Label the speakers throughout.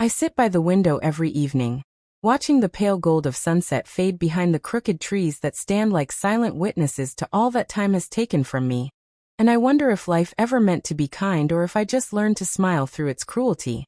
Speaker 1: I sit by the window every evening, watching the pale gold of sunset fade behind the crooked trees that stand like silent witnesses to all that time has taken from me. And I wonder if life ever meant to be kind or if I just learned to smile through its cruelty.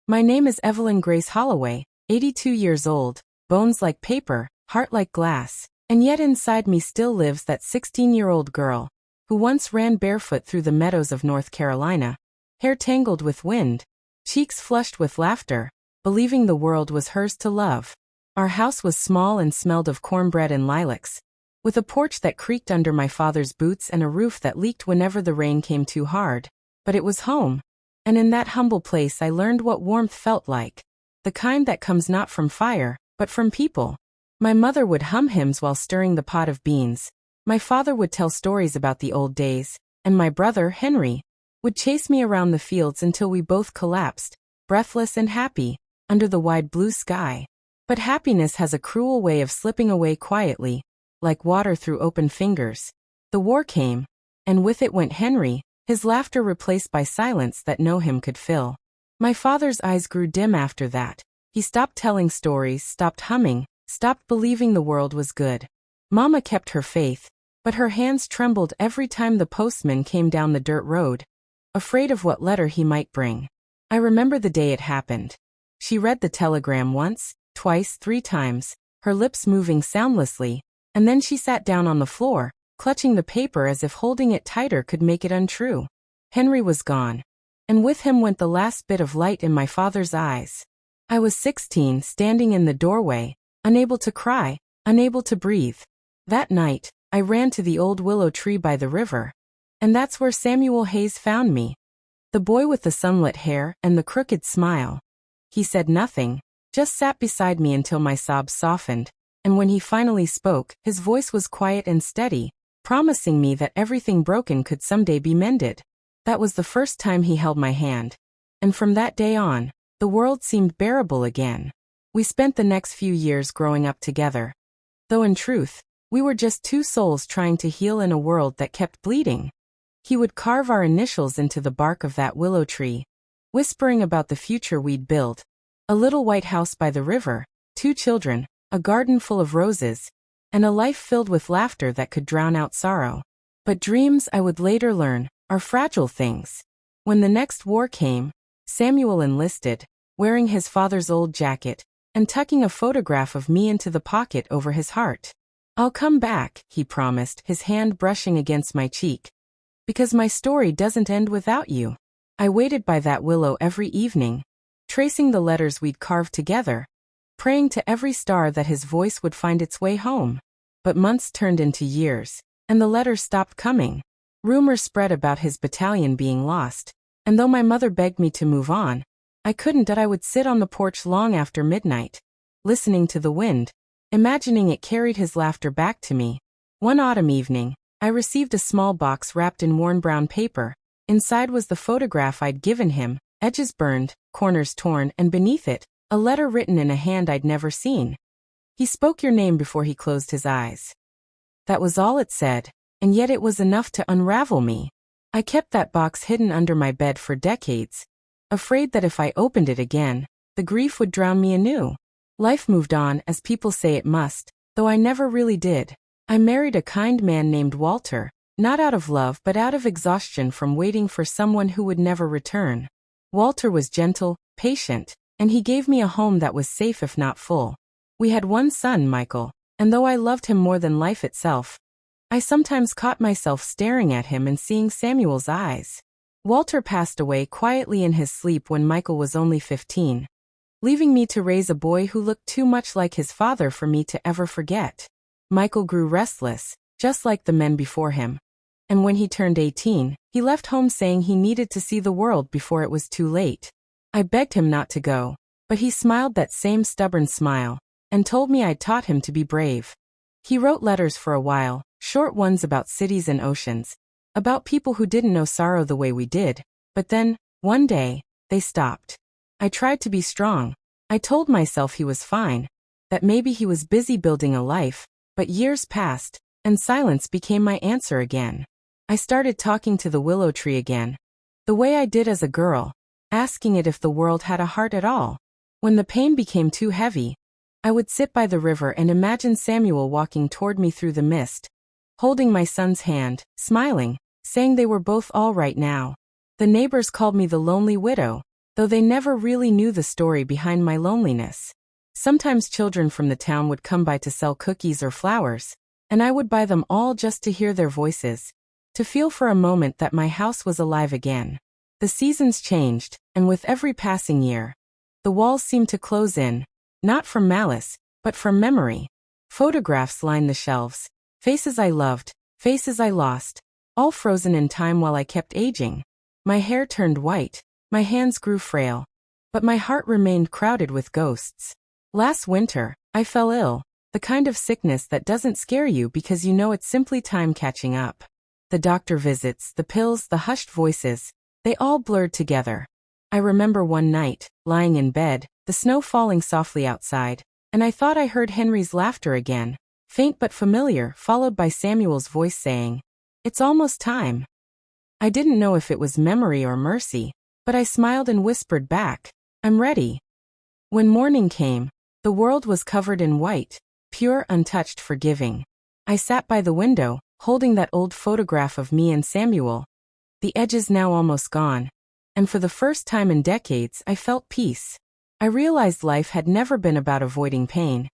Speaker 1: My name is Evelyn Grace Holloway, 82 years old, bones like paper, heart like glass, and yet inside me still lives that 16-year-old girl, who once ran barefoot through the meadows of North Carolina, hair tangled with wind, cheeks flushed with laughter, believing the world was hers to love. Our house was small and smelled of cornbread and lilacs, with a porch that creaked under my father's boots and a roof that leaked whenever the rain came too hard. But it was home. And in that humble place I learned what warmth felt like. The kind that comes not from fire, but from people. My mother would hum hymns while stirring the pot of beans. My father would tell stories about the old days, and my brother, Henry, would chase me around the fields until we both collapsed, breathless and happy, under the wide blue sky. But happiness has a cruel way of slipping away quietly, like water through open fingers. The war came, and with it went Henry, his laughter replaced by silence that no hymn could fill. My father's eyes grew dim after that. He stopped telling stories, stopped humming, stopped believing the world was good. Mama kept her faith, but her hands trembled every time the postman came down the dirt road, afraid of what letter he might bring. I remember the day it happened. She read the telegram once, twice, 3 times, her lips moving soundlessly, and then she sat down on the floor, clutching the paper as if holding it tighter could make it untrue. Henry was gone, and with him went the last bit of light in my father's eyes. I was 16, standing in the doorway, unable to cry, unable to breathe. That night, I ran to the old willow tree by the river. And that's where Samuel Hayes found me. The boy with the sunlit hair and the crooked smile. He said nothing, just sat beside me until my sobs softened, and when he finally spoke, his voice was quiet and steady, promising me that everything broken could someday be mended. That was the first time he held my hand. And from that day on, the world seemed bearable again. We spent the next few years growing up together. Though in truth, we were just 2 souls trying to heal in a world that kept bleeding. He would carve our initials into the bark of that willow tree, whispering about the future we'd build. A little white house by the river, 2 children, a garden full of roses, and a life filled with laughter that could drown out sorrow. But dreams, I would later learn, are fragile things. When the next war came, Samuel enlisted, wearing his father's old jacket, and tucking a photograph of me into the pocket over his heart. "I'll come back," he promised, his hand brushing against my cheek. "Because my story doesn't end without you." I waited by that willow every evening, tracing the letters we'd carved together, praying to every star that his voice would find its way home. But months turned into years, and the letters stopped coming. Rumors spread about his battalion being lost, and though my mother begged me to move on, I couldn't. I would sit on the porch long after midnight, listening to the wind, imagining it carried his laughter back to me. One autumn evening, I received a small box wrapped in worn brown paper. Inside was the photograph I'd given him, edges burned, corners torn, and beneath it, a letter written in a hand I'd never seen. He spoke your name before he closed his eyes. That was all it said, and yet it was enough to unravel me. I kept that box hidden under my bed for decades, afraid that if I opened it again, the grief would drown me anew. Life moved on, as people say it must, though I never really did. I married a kind man named Walter, not out of love but out of exhaustion from waiting for someone who would never return. Walter was gentle, patient, and he gave me a home that was safe if not full. We had one son, Michael, and though I loved him more than life itself, I sometimes caught myself staring at him and seeing Samuel's eyes. Walter passed away quietly in his sleep when Michael was only 15, leaving me to raise a boy who looked too much like his father for me to ever forget. Michael grew restless, just like the men before him. And when he turned 18, he left home saying he needed to see the world before it was too late. I begged him not to go, but he smiled that same stubborn smile, and told me I'd taught him to be brave. He wrote letters for a while, short ones about cities and oceans, about people who didn't know sorrow the way we did, but then, one day, they stopped. I tried to be strong. I told myself he was fine, that maybe he was busy building a life, but years passed, and silence became my answer again. I started talking to the willow tree again, the way I did as a girl, asking it if the world had a heart at all. When the pain became too heavy, I would sit by the river and imagine Samuel walking toward me through the mist, holding my son's hand, smiling, saying they were both all right now. The neighbors called me the lonely widow, though they never really knew the story behind my loneliness. Sometimes children from the town would come by to sell cookies or flowers, and I would buy them all just to hear their voices, to feel for a moment that my house was alive again. The seasons changed, and with every passing year, the walls seemed to close in, not from malice, but from memory. Photographs lined the shelves, faces I loved, faces I lost, all frozen in time while I kept aging. My hair turned white, my hands grew frail, but my heart remained crowded with ghosts. Last winter, I fell ill, the kind of sickness that doesn't scare you because you know it's simply time catching up. The doctor visits, the pills, the hushed voices, they all blurred together. I remember one night, lying in bed, the snow falling softly outside, and I thought I heard Henry's laughter again, faint but familiar, followed by Samuel's voice saying, "It's almost time." I didn't know if it was memory or mercy, but I smiled and whispered back, "I'm ready." When morning came, the world was covered in white, pure, untouched, forgiving. I sat by the window, holding that old photograph of me and Samuel, the edges now almost gone, and for the first time in decades I felt peace. I realized life had never been about avoiding pain.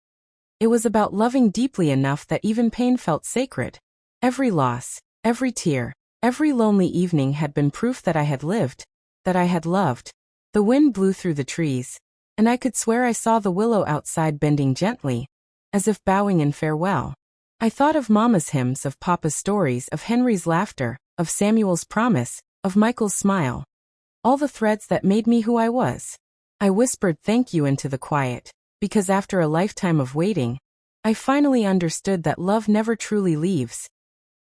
Speaker 1: It was about loving deeply enough that even pain felt sacred. Every loss, every tear, every lonely evening had been proof that I had lived, that I had loved. The wind blew through the trees, and I could swear I saw the willow outside bending gently, as if bowing in farewell. I thought of Mama's hymns, of Papa's stories, of Henry's laughter, of Samuel's promise, of Michael's smile. All the threads that made me who I was. I whispered thank you into the quiet, because after a lifetime of waiting, I finally understood that love never truly leaves.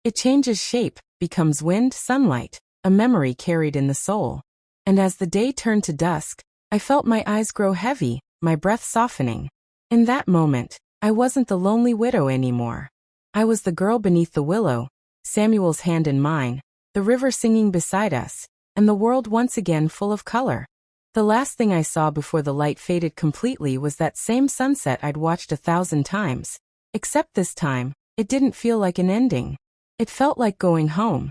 Speaker 1: It changes shape, becomes wind, sunlight, a memory carried in the soul. And as the day turned to dusk, I felt my eyes grow heavy, my breath softening. In that moment, I wasn't the lonely widow anymore. I was the girl beneath the willow, Samuel's hand in mine, the river singing beside us, and the world once again full of color. The last thing I saw before the light faded completely was that same sunset I'd watched 1,000 times. Except this time, it didn't feel like an ending. It felt like going home.